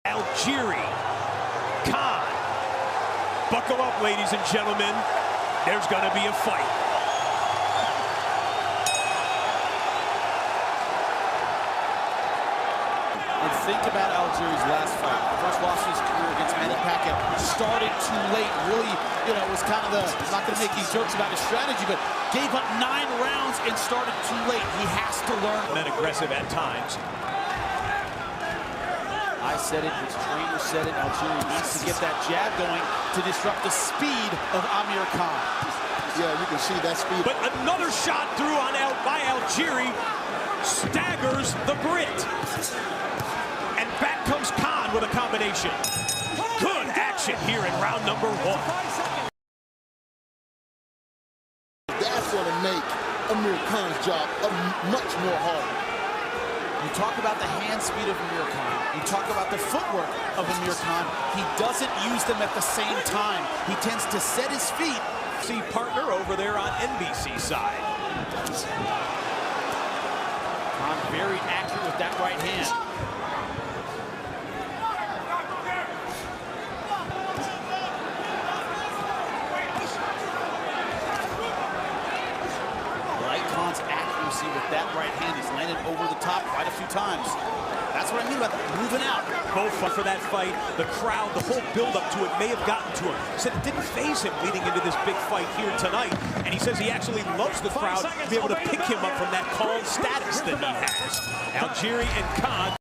Algieri, Khan. Buckle up, ladies and gentlemen. There's going to be a fight. And think about Algieri's last fight. First loss of his career against Manny Pacquiao. Started too late. Really, was kind of I'm not going to make these jokes about his strategy, but gave up 9 rounds and started too late. He has to learn. And then aggressive at times. I said it, his trainer said it. Algieri needs to get that jab going to disrupt the speed of Amir Khan. Yeah, you can see that speed. But another shot through by Algieri staggers the Brit. And back comes Khan with a combination. Good action here in round number 1. That's going to make Amir Khan's job much more harder. You talk about the hand speed of Amir Khan. You talk about the footwork of Amir Khan. He doesn't use them at the same time. He tends to set his feet. See partner over there on NBC side. Khan very accurate with that right hand. Khan's accuracy with that right hand. He's landed over the top quite a few times. That's what I mean about moving out. Both for that fight, the crowd, the whole build-up to it may have gotten to him. Said it didn't faze him leading into this big fight here tonight. And he says he actually loves the crowd to be able to pick him up from that calm status that he has. Algieri and Khan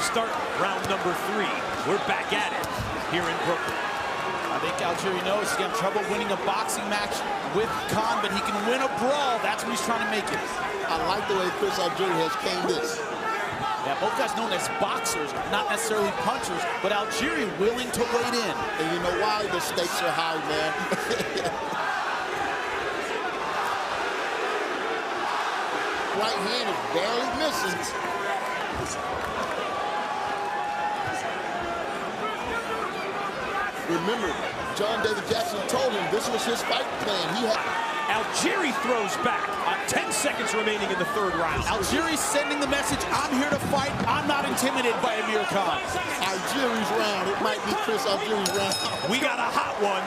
start round number 3. We're back at it here in Brooklyn. I think Algieri knows he's got trouble winning a boxing match with Khan, but he can win a brawl. That's what he's trying to make it. I like the way Chris Algieri has came this. Yeah, both guys known as boxers, not necessarily punchers, but Algieri willing to wade in. And you know why? The stakes are high, man. Right hand is barely missing. Remember, John David Jackson told him this was his fight plan. Algieri throws back. 10 seconds remaining in the 3rd round. Algieri's sending the message, I'm here to fight. I'm not intimidated by Amir Khan. Algieri's round. It might be Chris Algieri's round. We got a hot one.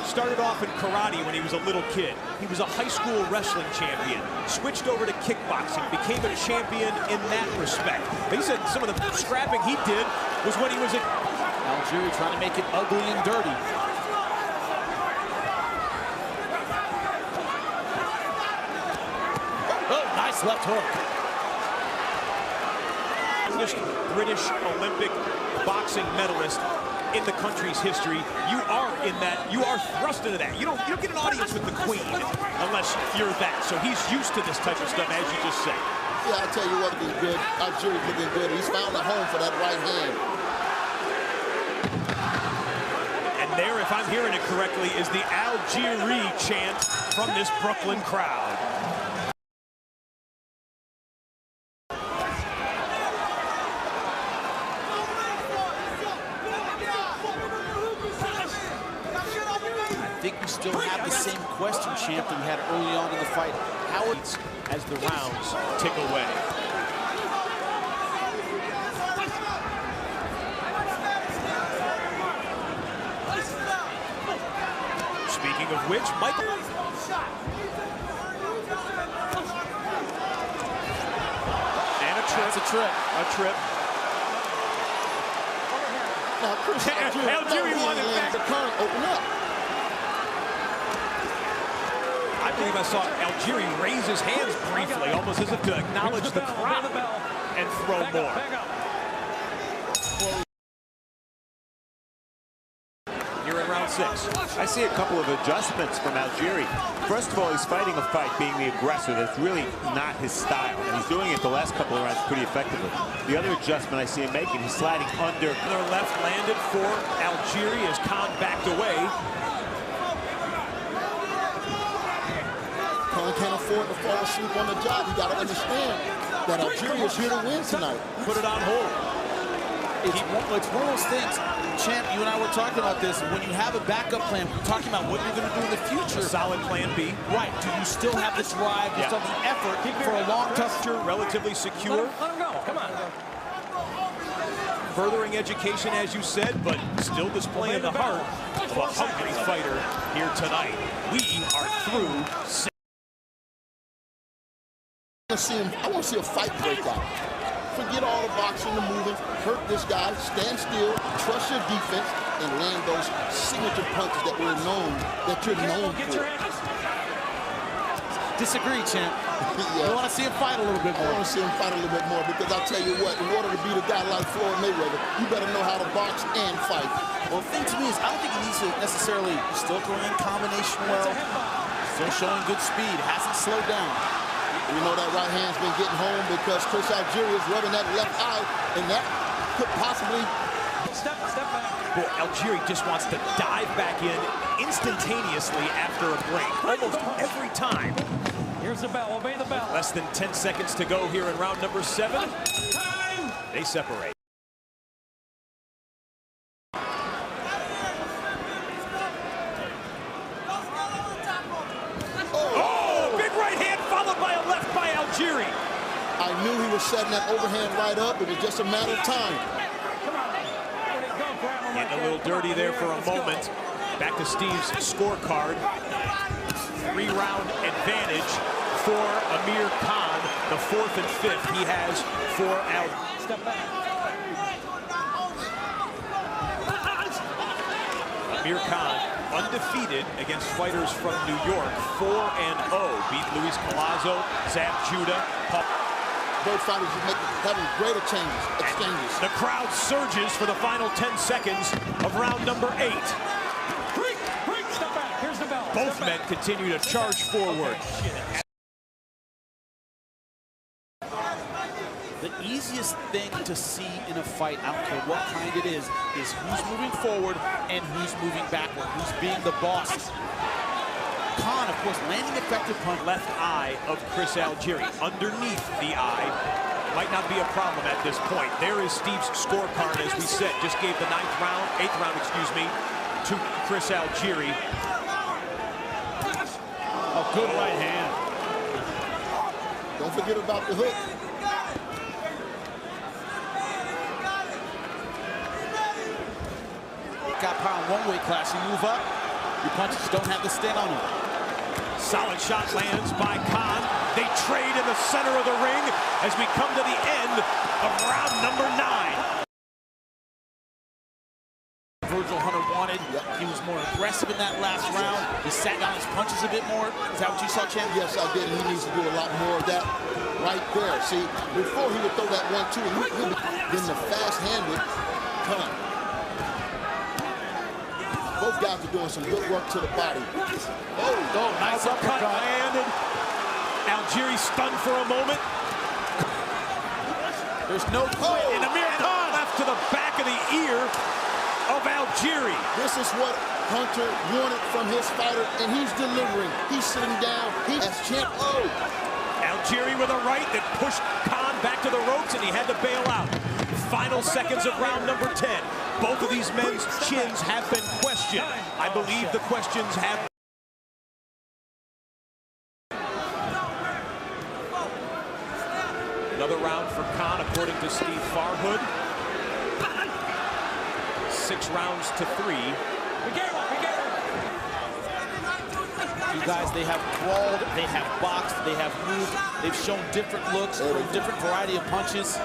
Started off in karate when he was a little kid. He was a high school wrestling champion. Switched over to kickboxing. Became a champion in that respect. But he said some of the scrapping he did was when he was at... Algieri trying to make it ugly and dirty. Oh, nice left hook. British Olympic boxing medalist in the country's history. You are in that. You are thrust into that. You don't get an audience with the Queen unless you're that. So he's used to this type of stuff, as you just said. Yeah, I tell you what, he's good. Algieri's looking good. He's found a home for that right hand. And there, if I'm hearing it correctly, is the Algieri chant from this Brooklyn crowd. I think we still have the same question, champ, that we had early on in the fight. How it's as the rounds tick away. Speaking of which, Michael. And a trip. That's a trip. A trip. Now, Chris Algieri won it back. The Khan open up. I believe I saw Algieri raise his hands briefly, almost as if to acknowledge the crowd and throw more. Here in round 6. I see a couple of adjustments from Algieri. First of all, he's fighting a fight being the aggressor. That's really not his style. And he's doing it the last couple of rounds pretty effectively. The other adjustment I see him making, he's sliding under. Another left landed for Algieri as Khan backed away. Khan can't afford to fall asleep on the job. You got to understand that Algieri is here to win tonight. Put it on hold. It's one of those things. Champ, you and I were talking about this. When you have a backup plan, we're talking about what you're going to do in the future. Solid plan B. Right. Do you still have the drive, you still have the effort for a long, tough... Relatively secure. Let him go. Come on. Furthering education, as you said, but still displaying the heart of a hungry fighter here tonight. We are through. I want to see a fight break out. Forget all the boxing, the moving. Hurt this guy, stand still, trust your defense, and land those signature punches that you're known for. Disagree, Champ. Yeah. You want to see him fight a little bit more. I want to see him fight a little bit more because I'll tell you what, in order to beat a guy like Floyd Mayweather, you better know how to box and fight. Well, the thing to me is I don't think he needs to necessarily still throw in combination well, still showing good speed, hasn't slowed down. We know that right hand's been getting home because Chris Algieri is rubbing that left eye, and that could possibly... Step back. Boy, Algieri just wants to dive back in instantaneously after a break, almost every time. Here's the bell. Obey the bell. Less than 10 seconds to go here in round number 7. Time. They separate. Oh, big right hand followed by a left by Algieri. I knew he was setting that overhand right up. It was just a matter of time. Getting a little dirty there for a moment. Back to Steve's scorecard. 3-round advantage for Amir Khan. The 4th and 5th he has for Al. Step back. Amir Khan undefeated against fighters from New York. 4-0. Beat Luis Collazo, Zab Judah. Both fighters are having great exchanges. The crowd surges for the final 10 seconds of round number 8. Step back. Here's the bell. Both men continue to charge forward. The easiest thing to see in a fight, I don't care what kind it is who's moving forward and who's moving backward, who's being the boss. Khan, of course, landing effective punch. Left eye of Chris Algieri. Underneath the eye. Might not be a problem at this point. There is Steve's scorecard, as we said. Just gave the 8th round, to Chris Algieri. A good right hand. Don't forget about the hook. Got power in one weight class. You move up, your punches don't have the sting on them. Solid shot lands by Khan. They trade in the center of the ring as we come to the end of round number 9. Virgil Hunter wanted. He was more aggressive in that last round. He sat down his punches a bit more. Is that what you saw, Champ? Yes, I did. He needs to do a lot more of that right there. See, before he would throw that 1-2, then the fast-handed Khan. Both guys are doing some good work to the body. Oh, nice uppercut landed. Algieri stunned for a moment. There's no quit. And Amir Khan left to the back of the ear of Algieri. This is what Hunter wanted from his fighter, and he's delivering. He's sitting down. He's champ. Algieri with a right that pushed Khan back to the ropes, and he had to bail out. Final seconds of round number 10. Both of these men's chins have been questioned. I believe the questions have. Another round for Khan, according to Steve Farhood. 6 rounds to 3. You guys, they have crawled, they have boxed, they have moved, they've shown different looks, a different variety of punches.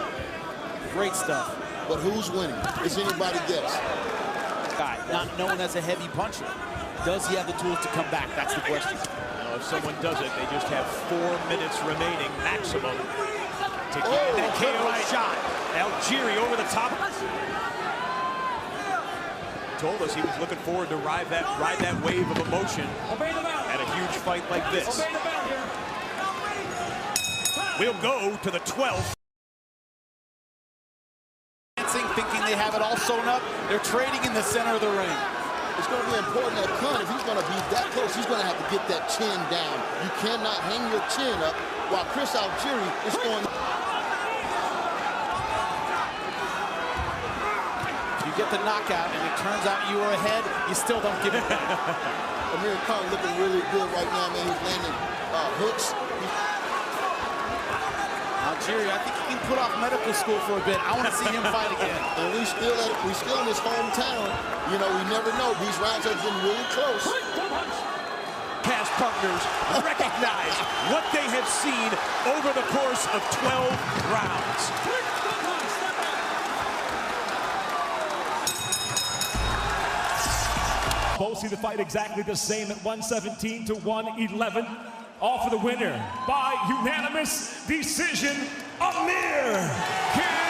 Great stuff. But who's winning? Is anybody guess? Guy, not known as a heavy puncher. Does he have the tools to come back? That's the question. Well, if someone does it, they just have 4 minutes remaining maximum to get that KO shot. Algieri over the top. Told us he was looking forward to ride that wave of emotion at a huge fight like this. We'll go to the 12th. Thinking they have it all sewn up, they're trading in the center of the ring. It's going to be important that Khan, if he's going to be that close, he's going to have to get that chin down. You cannot hang your chin up while Chris Algieri is going. You get the knockout, and it turns out you were ahead, you still don't give it back. Amir Khan looking really good right now, man. He's landing hooks. Algieri, I think he can put off medical school for a bit. I want to see him fight again. And we still in his hometown. You know, we never know. These rounds have been really close. Past partners recognize what they have seen over the course of 12 rounds. Both see the fight exactly the same at 117 to 111. All for the winner by unanimous decision, Amir Khan.